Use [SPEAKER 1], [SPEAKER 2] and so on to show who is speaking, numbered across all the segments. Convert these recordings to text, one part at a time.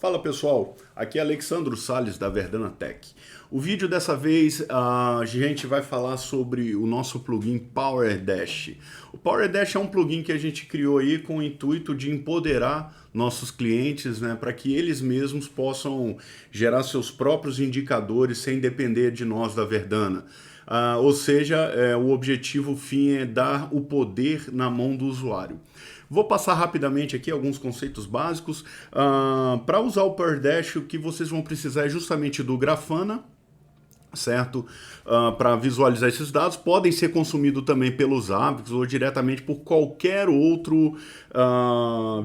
[SPEAKER 1] Fala pessoal, aqui é Alexandro Salles da Verdana Tech. O vídeo dessa vez a gente vai falar sobre o nosso plugin PowerDash. O PowerDash é um plugin que a gente criou aí com o intuito de empoderar nossos clientes, né, para que eles mesmos possam gerar seus próprios indicadores sem depender de nós da Verdana. Ou seja, o objetivo fim é dar o poder na mão do usuário. Vou passar rapidamente aqui alguns conceitos básicos. Para usar o PowerDash, o que vocês vão precisar é justamente do Grafana, certo? Para visualizar esses dados, podem ser consumidos também pelos apps ou diretamente por qualquer outro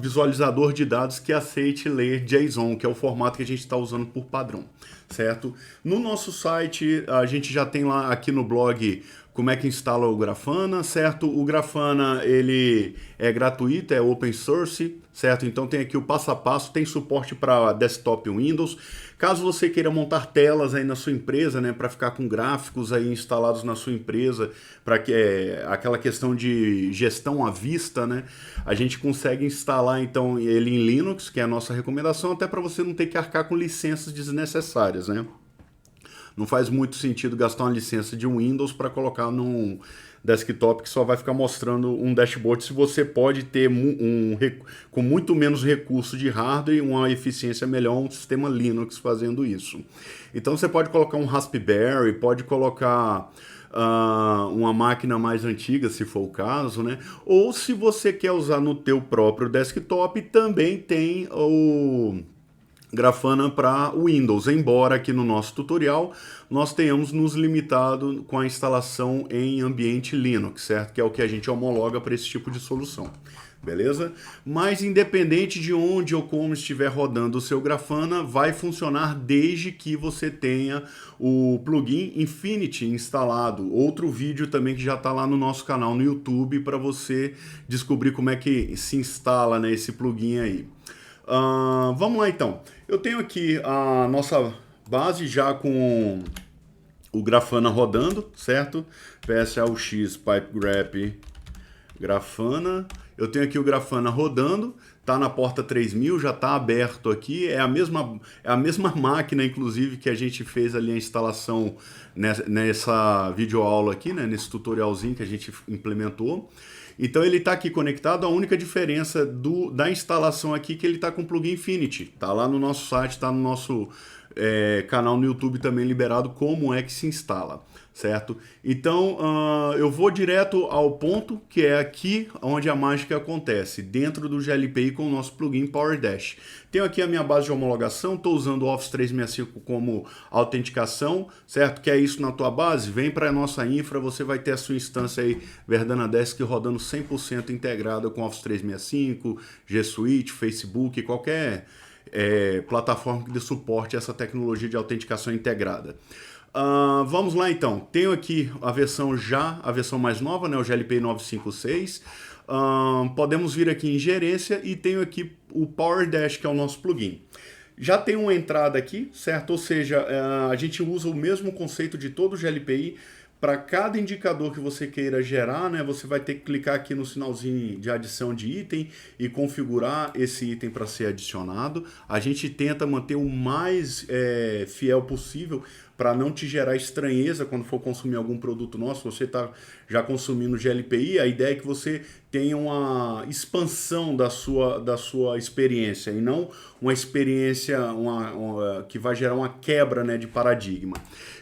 [SPEAKER 1] visualizador de dados que aceite ler JSON, que é o formato que a gente está usando por padrão, certo? No nosso site, a gente já tem lá aqui no blog como é que instala o Grafana, certo? O Grafana, ele é gratuito, é open source, certo? Então tem aqui o passo a passo, tem suporte para desktop Windows. Caso você queira montar telas aí na sua empresa, né, para ficar com gráficos aí instalados na sua empresa, para que aquela questão de gestão à vista, né, a gente consegue instalar então ele em Linux, que é a nossa recomendação, até para você não ter que arcar com licenças desnecessárias, né? Não faz muito sentido gastar uma licença de Windows para colocar num desktop que só vai ficar mostrando um dashboard se você pode ter com muito menos recurso de hardware e uma eficiência melhor um sistema Linux fazendo isso. Então você pode colocar um Raspberry, pode colocar uma máquina mais antiga, se for o caso, né? Ou se você quer usar no teu próprio desktop, também tem o Grafana para Windows, embora aqui no nosso tutorial nós tenhamos nos limitado com a instalação em ambiente Linux, certo? Que é o que a gente homologa para esse tipo de solução, beleza? Mas independente de onde ou como estiver rodando o seu Grafana, vai funcionar desde que você tenha o plugin Infinity instalado. Outro vídeo também que já está lá no nosso canal no YouTube para você descobrir como é que se instala, né, esse plugin aí. Vamos lá então. Eu tenho aqui a nossa base já com o Grafana rodando, certo? PSAUX Pipe Grep Grafana. Eu tenho aqui o Grafana rodando, tá na porta 3000, já tá aberto aqui. É a mesma máquina, inclusive, que a gente fez ali a instalação nessa videoaula aqui, né? Nesse tutorialzinho que a gente implementou. Então ele está aqui conectado, a única diferença da instalação aqui é que ele está com o plugin Infinity. Está lá no nosso site, está no nosso canal no YouTube também liberado como é que se instala, certo? Então eu vou direto ao ponto, que é aqui onde a mágica acontece, dentro do GLPI com o nosso plugin PowerDash. Tenho aqui a minha base de homologação, estou usando o Office 365 como autenticação, certo? Quer isso na tua base? Vem para a nossa infra, você vai ter a sua instância aí, Verdana Desk, rodando 100% integrada com Office 365, G Suite, Facebook, qualquer plataforma que dê suporte a essa tecnologia de autenticação integrada. Vamos lá então, tenho aqui a versão mais nova, né, o GLPI 956. Podemos vir aqui em gerência e tenho aqui o PowerDash, que é o nosso plugin. Já tem uma entrada aqui, certo? Ou seja, a gente usa o mesmo conceito de todo o GLPI. Para cada indicador que você queira gerar, né, você vai ter que clicar aqui no sinalzinho de adição de item e configurar esse item para ser adicionado. A gente tenta manter o mais fiel possível para não te gerar estranheza quando for consumir algum produto nosso. Você está já consumindo GLPI, a ideia é que você tenha uma expansão da sua experiência e não uma experiência que vai gerar uma quebra, né, de paradigma.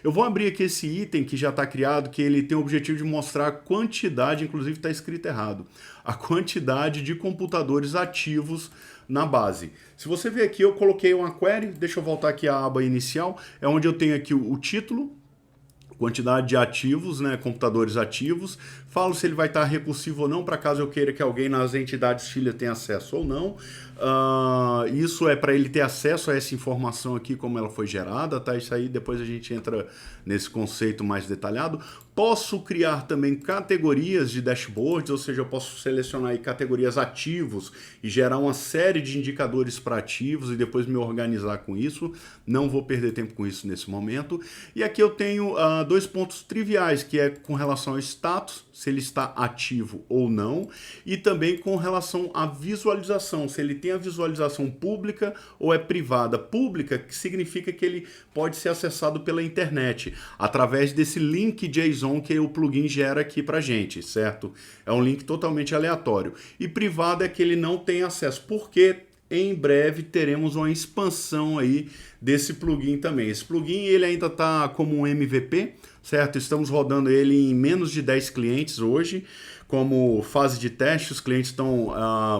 [SPEAKER 1] Eu vou abrir aqui esse item que já está criado, que ele tem o objetivo de mostrar a quantidade, inclusive está escrito errado, a quantidade de computadores ativos na base. Se você ver aqui, eu coloquei uma query, deixa eu voltar aqui à aba inicial, é onde eu tenho aqui o título, quantidade de ativos, né, computadores ativos, falo se ele vai estar recursivo ou não, para caso eu queira que alguém nas entidades filha tenha acesso ou não. Isso é para ele ter acesso a essa informação aqui, como ela foi gerada, tá? Isso aí depois a gente entra nesse conceito mais detalhado. Posso criar também categorias de dashboards, ou seja, eu posso selecionar aí categorias ativos e gerar uma série de indicadores para ativos e depois me organizar com isso. Não vou perder tempo com isso nesse momento. E aqui eu tenho dois pontos triviais, que é com relação ao status, se ele está ativo ou não, e também com relação à visualização, se ele tem a visualização pública ou é privada. Pública, que significa que ele pode ser acessado pela internet, através desse link JSON que o plugin gera aqui pra gente, certo? É um link totalmente aleatório. E privado é que ele não tem acesso, porque em breve teremos uma expansão aí desse plugin também. Esse plugin ele ainda está como um MVP, certo? Estamos rodando ele em menos de 10 clientes hoje. Como fase de teste, os clientes estão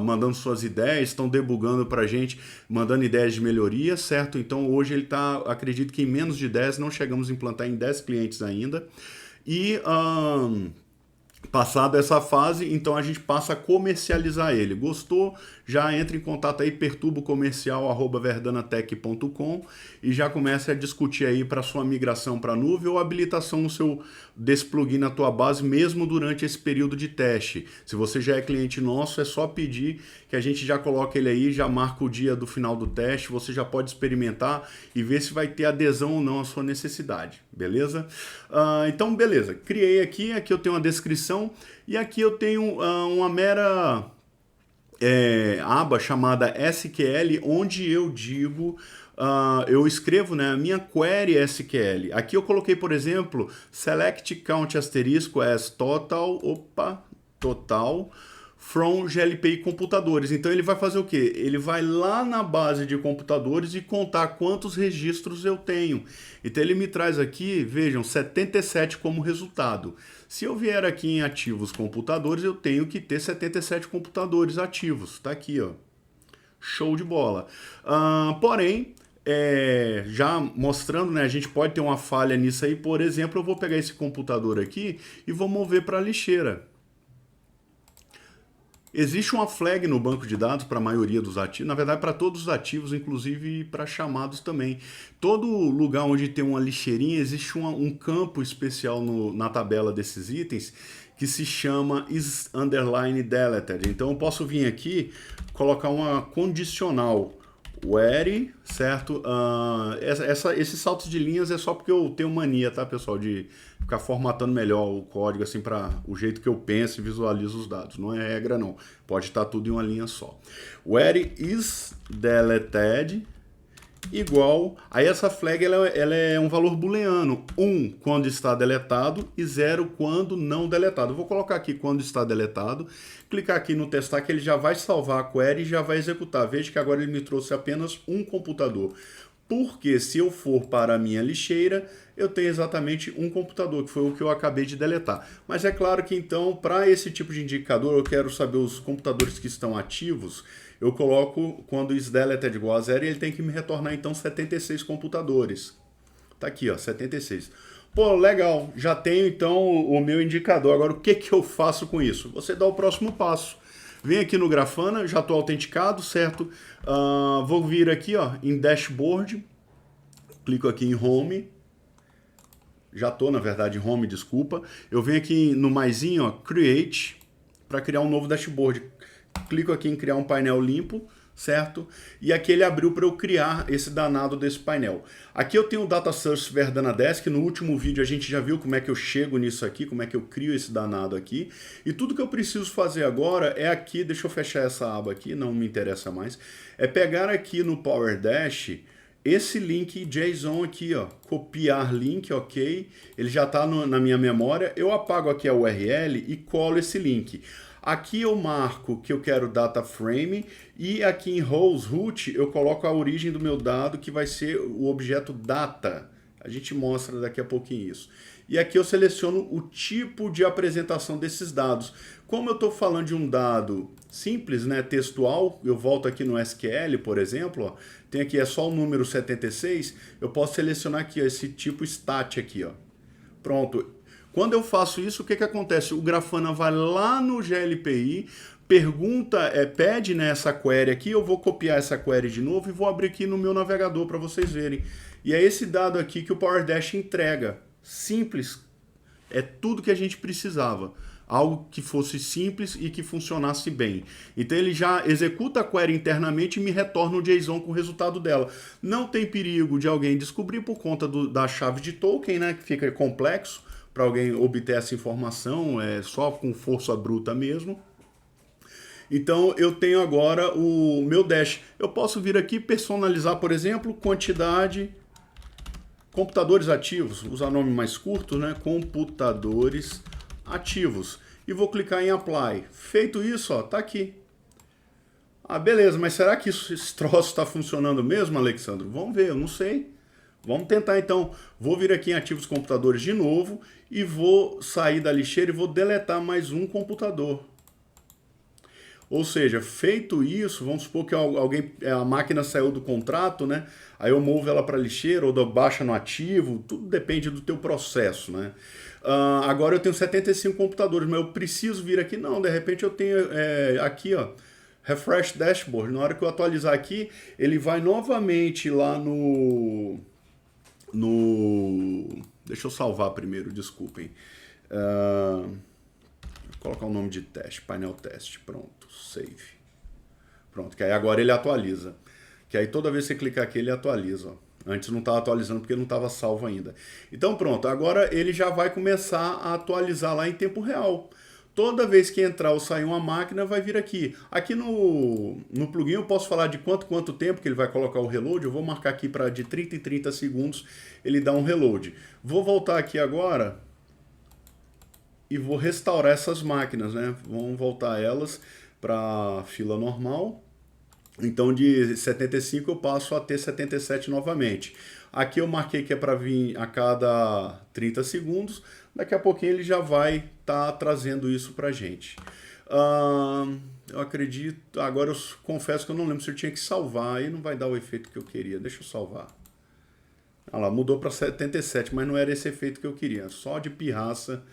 [SPEAKER 1] mandando suas ideias, estão debugando para a gente, mandando ideias de melhoria, certo? Então hoje ele está, acredito que em menos de 10, não chegamos a implantar em 10 clientes ainda. E passada essa fase, então a gente passa a comercializar ele. Gostou? Já entra em contato aí, perturbocomercial@verdanatech.com e já começa a discutir aí para sua migração para a nuvem ou habilitação desse plugin na tua base, mesmo durante esse período de teste. Se você já é cliente nosso, é só pedir que a gente já coloque ele aí, já marca o dia do final do teste, você já pode experimentar e ver se vai ter adesão ou não à sua necessidade, beleza? Então, beleza. Criei aqui eu tenho uma descrição e aqui eu tenho uma mera aba chamada SQL, onde eu digo, eu escrevo, né, a minha query SQL. Aqui eu coloquei, por exemplo, select count asterisco as total from GLPI computadores. Então ele vai fazer o quê? Ele vai lá na base de computadores e contar quantos registros eu tenho. Então ele me traz aqui, vejam, 77 como resultado. Se eu vier aqui em ativos computadores, eu tenho que ter 77 computadores ativos. Tá aqui, ó. Show de bola. Porém, já mostrando, né, a gente pode ter uma falha nisso aí. Por exemplo, eu vou pegar esse computador aqui e vou mover para a lixeira. Existe uma flag no banco de dados para a maioria dos ativos, na verdade para todos os ativos, inclusive para chamados também. Todo lugar onde tem uma lixeirinha, existe um campo especial na tabela desses itens que se chama is_deleted. Então eu posso vir aqui, colocar uma condicional, where, certo? Esses saltos de linhas é só porque eu tenho mania, tá, pessoal, de ficar formatando melhor o código assim para o jeito que eu penso e visualizo os dados. Não é regra não, pode estar tudo em uma linha só. Where is deleted igual, aí essa flag ela é um valor booleano, 1 quando está deletado e 0 quando não deletado. Eu vou colocar aqui quando está deletado, clicar aqui no testar que ele já vai salvar a query e já vai executar. Veja que agora ele me trouxe apenas um computador, porque se eu for para a minha lixeira, eu tenho exatamente um computador, que foi o que eu acabei de deletar. Mas é claro que então, para esse tipo de indicador, eu quero saber os computadores que estão ativos, eu coloco quando isDeleted igual a 0 e ele tem que me retornar então 76 computadores. Tá aqui, ó, 76. Pô, legal, já tenho então o meu indicador. Agora o que eu faço com isso? Você dá o próximo passo. Vem aqui no Grafana, já estou autenticado, certo? Vou vir aqui, ó, em Dashboard, clico aqui em Home, já estou, na verdade, em Home, desculpa. Eu venho aqui no maisinho, ó, Create, para criar um novo dashboard. Clico aqui em criar um painel limpo, certo? E aqui ele abriu para eu criar esse danado desse painel. Aqui eu tenho o Data Source Verdana Desk. No último vídeo a gente já viu como é que eu chego nisso aqui, como é que eu crio esse danado aqui. E tudo que eu preciso fazer agora é aqui, deixa eu fechar essa aba aqui, não me interessa mais, é pegar aqui no Power Dash esse link JSON aqui, ó, copiar link, ok, ele já está na minha memória, eu apago aqui a URL e colo esse link. Aqui eu marco que eu quero data frame e aqui em rows root eu coloco a origem do meu dado, que vai ser o objeto data. A gente mostra daqui a pouquinho isso. E aqui eu seleciono o tipo de apresentação desses dados. Como eu estou falando de um dado simples, né, textual, eu volto aqui no SQL, por exemplo, ó, tem aqui, é só o número 76, eu posso selecionar aqui, ó, esse tipo stat aqui, ó. Pronto. Quando eu faço isso, o que acontece? O Grafana vai lá no GLPI, pergunta, pede, né, essa query aqui, eu vou copiar essa query de novo e vou abrir aqui no meu navegador para vocês verem. E é esse dado aqui que o Power Dash entrega. Simples. É tudo que a gente precisava. Algo que fosse simples e que funcionasse bem. Então ele já executa a query internamente e me retorna o JSON com o resultado dela. Não tem perigo de alguém descobrir por conta da chave de token, né, que fica complexo para alguém obter essa informação, é só com força bruta mesmo. Então eu tenho agora o meu dash. Eu posso vir aqui personalizar, por exemplo, quantidade, computadores ativos, usar nome mais curto, né? Computadores ativos. E vou clicar em Apply. Feito isso, ó, tá aqui. Ah, beleza, mas será que esse troço está funcionando mesmo, Alexandre? Vamos ver, eu não sei. Vamos tentar então. Vou vir aqui em ativos computadores de novo e vou sair da lixeira e vou deletar mais um computador. Ou seja, feito isso, vamos supor que a máquina saiu do contrato, né? Aí eu movo ela para lixeira ou baixa no ativo, tudo depende do teu processo, né? Agora eu tenho 75 computadores, mas eu preciso vir aqui? Não, de repente eu tenho aqui, ó, Refresh Dashboard. Na hora que eu atualizar aqui, ele vai novamente lá deixa eu salvar primeiro, desculpem. Vou colocar o nome de teste, painel teste, pronto, save. Pronto, que aí agora ele atualiza. Que aí toda vez que você clicar aqui, ele atualiza, ó. Antes não estava atualizando porque não estava salvo ainda. Então pronto, agora ele já vai começar a atualizar lá em tempo real. Toda vez que entrar ou sair uma máquina, vai vir aqui. Aqui no plugin eu posso falar de quanto tempo que ele vai colocar o reload. Eu vou marcar aqui para de 30 em 30 segundos ele dá um reload. Vou voltar aqui agora e vou restaurar essas máquinas, né? Vamos voltar elas para fila normal. Então de 75 eu passo a ter 77 novamente. Aqui eu marquei que é para vir a cada 30 segundos. Daqui a pouquinho ele já vai estar trazendo isso para a gente. Eu acredito... Agora eu confesso que eu não lembro se eu tinha que salvar. Aí não vai dar o efeito que eu queria. Deixa eu salvar. Olha lá, mudou para 77, mas não era esse efeito que eu queria. Só de pirraça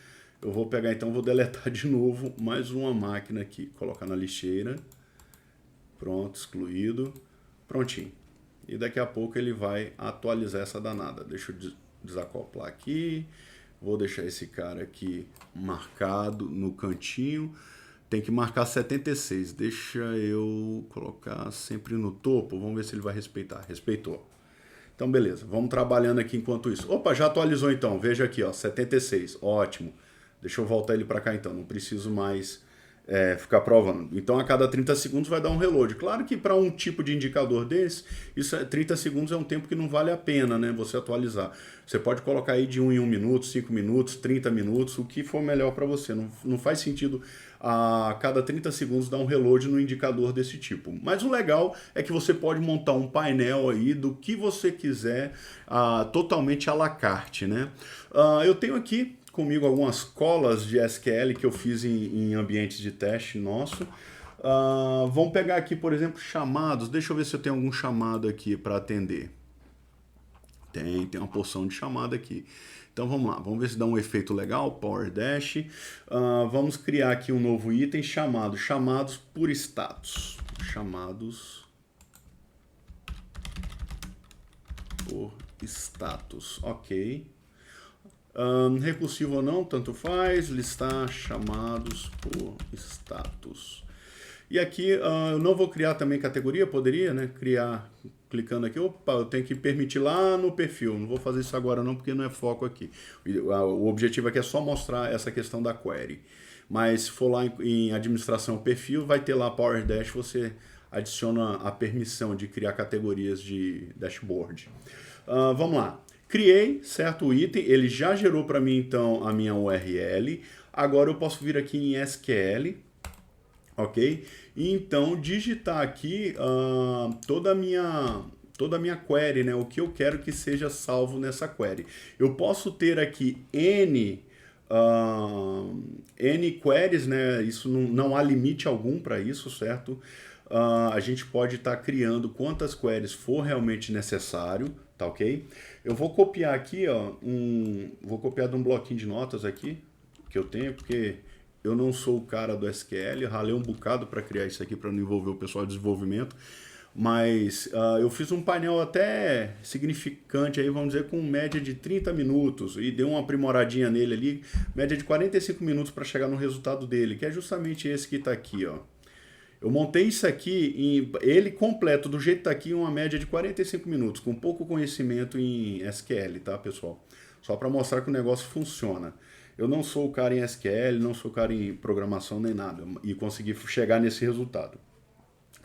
[SPEAKER 1] eu vou pegar, então vou deletar de novo mais uma máquina aqui. Colocar na lixeira. Pronto, excluído. Prontinho. E daqui a pouco ele vai atualizar essa danada. Deixa eu desacoplar aqui. Vou deixar esse cara aqui marcado no cantinho. Tem que marcar 76. Deixa eu colocar sempre no topo. Vamos ver se ele vai respeitar. Respeitou. Então, beleza. Vamos trabalhando aqui enquanto isso. Opa, já atualizou então. Veja aqui, ó, 76. Ótimo. Deixa eu voltar ele para cá então. Não preciso mais ficar provando. Então, a cada 30 segundos vai dar um reload. Claro que para um tipo de indicador desse, 30 segundos é um tempo que não vale a pena, né, você atualizar. Você pode colocar aí de 1 em 1 minuto, 5 minutos, 30 minutos, o que for melhor para você. Não faz sentido a cada 30 segundos dar um reload no indicador desse tipo. Mas o legal é que você pode montar um painel aí do que você quiser, totalmente à la carte, né? Eu tenho aqui comigo algumas colas de SQL que eu fiz em ambientes de teste nosso. Vamos pegar aqui, por exemplo, chamados. Deixa eu ver se eu tenho algum chamado aqui para atender. Tem uma porção de chamada aqui. Então vamos lá, vamos ver se dá um efeito legal, Power Dash. Vamos criar aqui um novo item chamado chamados por status. Chamados por status, ok. Recursivo ou não, tanto faz, listar chamados por status. E aqui eu não vou criar também categoria, poderia, né? Criar, clicando aqui, opa, eu tenho que permitir lá no perfil. Não vou fazer isso agora não, porque não é foco aqui. O objetivo aqui é só mostrar essa questão da query. Mas se for lá em administração perfil, vai ter lá Power Dash, você adiciona a permissão de criar categorias de dashboard. Vamos lá. Criei, certo, o item, ele já gerou para mim então a minha URL. Agora eu posso vir aqui em SQL, ok? E então digitar aqui toda a minha query, né? O que eu quero que seja salvo nessa query. Eu posso ter aqui N queries, né? Isso não há limite algum para isso, certo? A gente pode estar criando quantas queries for realmente necessário, tá ok? Eu vou copiar aqui, ó, vou copiar de um bloquinho de notas aqui, que eu tenho, porque eu não sou o cara do SQL, ralei um bocado para criar isso aqui, para não envolver o pessoal de desenvolvimento. mas eu fiz um painel até significante aí, vamos dizer, com média de 30 minutos e dei uma aprimoradinha nele ali, média de 45 minutos para chegar no resultado dele, que é justamente esse que está aqui, ó. Eu montei isso aqui, ele completo do jeito que está aqui, em uma média de 45 minutos, com pouco conhecimento em SQL, tá, pessoal? Só para mostrar que o negócio funciona. Eu não sou o cara em SQL, não sou o cara em programação nem nada, e consegui chegar nesse resultado.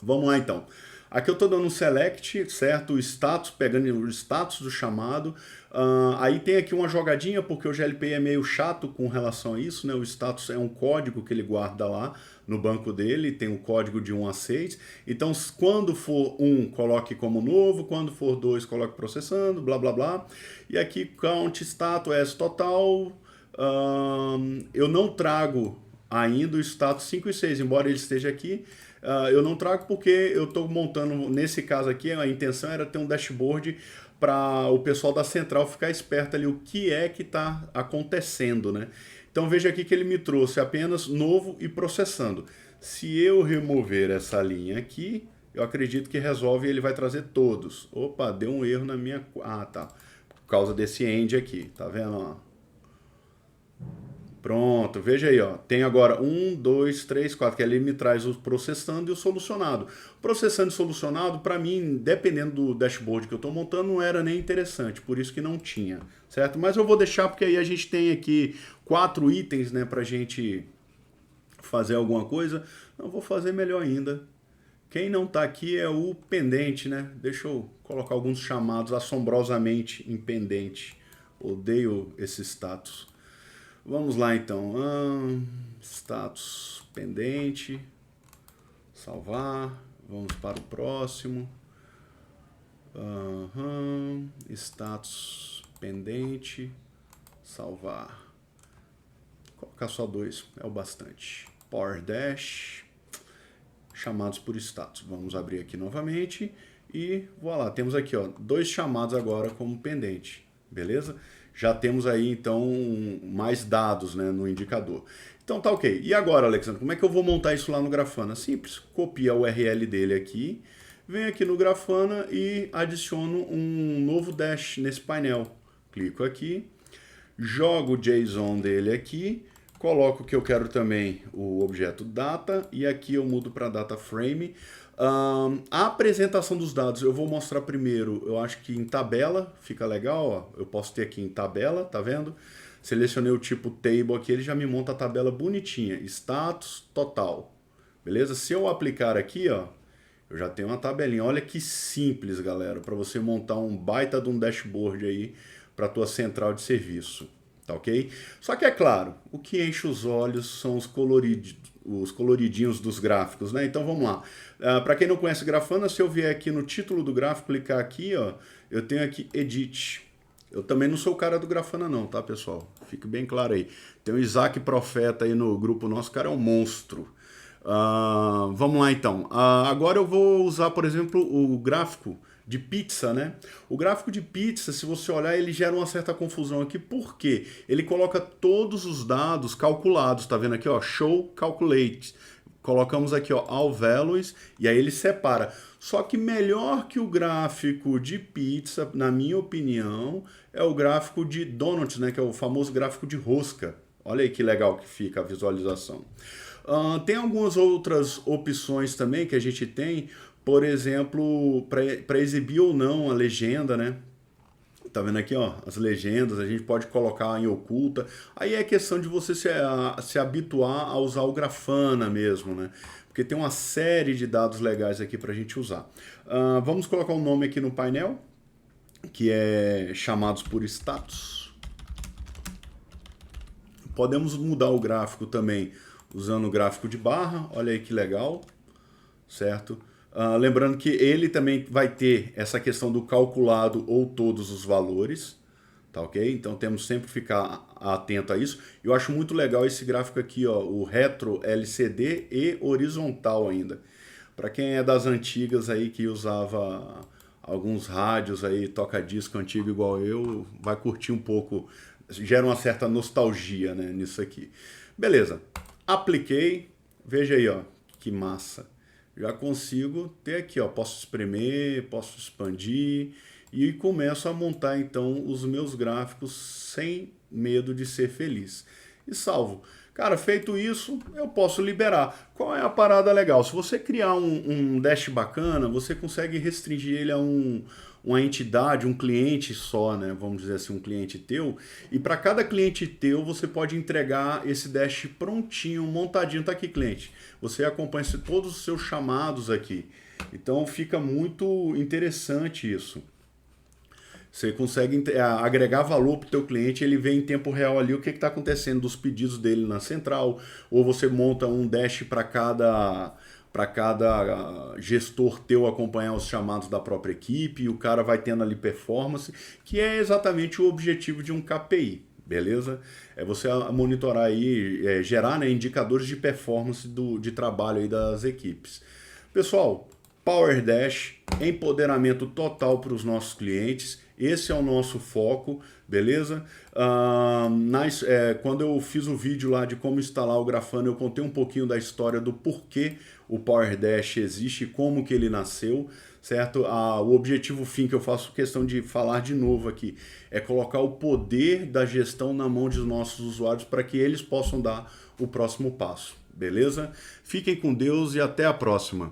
[SPEAKER 1] Vamos lá então. Aqui eu estou dando um select, certo? O status, pegando o status do chamado. Aí tem aqui uma jogadinha, porque o GLPI é meio chato com relação a isso, né? O status é um código que ele guarda lá no banco dele, tem um código de 1 a 6. Então, quando for 1, coloque como novo, quando for 2, coloque processando, blá blá blá. E aqui count status as total. Eu não trago ainda o status 5 e 6, embora ele esteja aqui. Eu não trago porque eu estou montando, nesse caso aqui, a intenção era ter um dashboard para o pessoal da central ficar esperto ali o que é que está acontecendo, né? Então veja aqui que ele me trouxe apenas novo e processando. Se eu remover essa linha aqui, eu acredito que resolve e ele vai trazer todos. Opa, deu um erro na minha... Ah, tá. Por causa desse end aqui, tá vendo? Ó? Pronto, veja aí, ó. Tem agora 1, 2, 3, 4, que ali me traz o processando e o solucionado. Processando e solucionado, para mim, dependendo do dashboard que eu estou montando, não era nem interessante, por isso que não tinha, certo? Mas eu vou deixar porque aí a gente tem aqui 4 itens, né, para a gente fazer alguma coisa. Eu vou fazer melhor ainda. Quem não está aqui é o pendente, né? Deixa eu colocar alguns chamados assombrosamente em pendente. Odeio esse status. Vamos lá então, status pendente, salvar, vamos para o próximo, status pendente, salvar, colocar só 2 é o bastante, Power Dash, chamados por status, vamos abrir aqui novamente e voilà, temos aqui ó, 2 chamados agora como pendente, beleza? Já temos aí, então, mais dados, né, no indicador. Então tá ok. E agora, Alexandre, como é que eu vou montar isso lá no Grafana? Simples. Copia a URL dele aqui, venho aqui no Grafana e adiciono um novo dash nesse painel. Clico aqui, jogo o JSON dele aqui, coloco que eu quero também o objeto data e aqui eu mudo para data frame. A apresentação dos dados eu vou mostrar primeiro, eu acho que em tabela, fica legal, ó. Eu posso ter aqui em tabela, tá vendo? Selecionei o tipo table aqui, ele já me monta a tabela bonitinha, status total, beleza? Se eu aplicar aqui, ó, eu já tenho uma tabelinha, olha que simples, galera, para você montar um baita de um dashboard aí para tua central de serviço, tá ok? Só que é claro, o que enche os olhos são os coloridinhos dos gráficos, né? Então vamos lá. Para quem não conhece Grafana, se eu vier aqui no título do gráfico, clicar aqui, ó, eu tenho aqui Edit. Eu também não sou o cara do Grafana não, tá, pessoal? Fique bem claro aí. Tem o Isaac Profeta aí no grupo nosso, o cara é um monstro. Vamos lá então. Agora eu vou usar, por exemplo, o gráfico de pizza, né? O gráfico de pizza, se você olhar, ele gera uma certa confusão aqui, porque ele coloca todos os dados calculados, tá vendo aqui, ó, show calculate. Colocamos aqui, ó, all values, e aí ele separa. Só que melhor que o gráfico de pizza, na minha opinião, é o gráfico de donuts, né, que é o famoso gráfico de rosca. Olha aí que legal que fica a visualização. Tem algumas outras opções também que a gente tem, por exemplo, para exibir ou não a legenda, né? Tá vendo aqui, ó, as legendas, a gente pode colocar em oculta. Aí é questão de você se habituar a usar o Grafana mesmo, né? Porque tem uma série de dados legais aqui para a gente usar. Vamos colocar um nome aqui no painel, que é chamados por status. Podemos mudar o gráfico também usando o gráfico de barra, olha aí que legal, certo? Lembrando que ele também vai ter essa questão do calculado ou todos os valores, tá ok? Então temos sempre que ficar atento a isso. Eu acho muito legal esse gráfico aqui, ó, o retro LCD e horizontal ainda. Para quem é das antigas aí que usava alguns rádios aí, toca-disco antigo igual eu, vai curtir um pouco, gera uma certa nostalgia, né, nisso aqui. Beleza, apliquei, veja aí, ó, que massa. já consigo ter aqui, ó, posso espremer, posso expandir e começo a montar então os meus gráficos sem medo de ser feliz. E salvo. Cara, feito isso, eu posso liberar. Qual é a parada legal? Se você criar um dash bacana, você consegue restringir ele a uma entidade, um cliente só, né? Vamos dizer assim, um cliente teu. E para cada cliente teu, você pode entregar esse dash prontinho, montadinho. Tá aqui, cliente. Você acompanha todos os seus chamados aqui. Então fica muito interessante isso. Você consegue agregar valor para o teu cliente, ele vê em tempo real ali o que está acontecendo dos pedidos dele na central, ou você monta um dash para cada gestor teu acompanhar os chamados da própria equipe, e o cara vai tendo ali performance, que é exatamente o objetivo de um KPI, beleza? É você monitorar aí, gerar, né, indicadores de performance de trabalho aí das equipes. Pessoal, Power Dash, empoderamento total para os nossos clientes. Esse é o nosso foco, beleza? Quando eu fiz o vídeo lá de como instalar o Grafana, eu contei um pouquinho da história do porquê o Power Dash existe, como que ele nasceu, certo? O objetivo fim que eu faço questão de falar de novo aqui é colocar o poder da gestão na mão dos nossos usuários para que eles possam dar o próximo passo, beleza? Fiquem com Deus e até a próxima.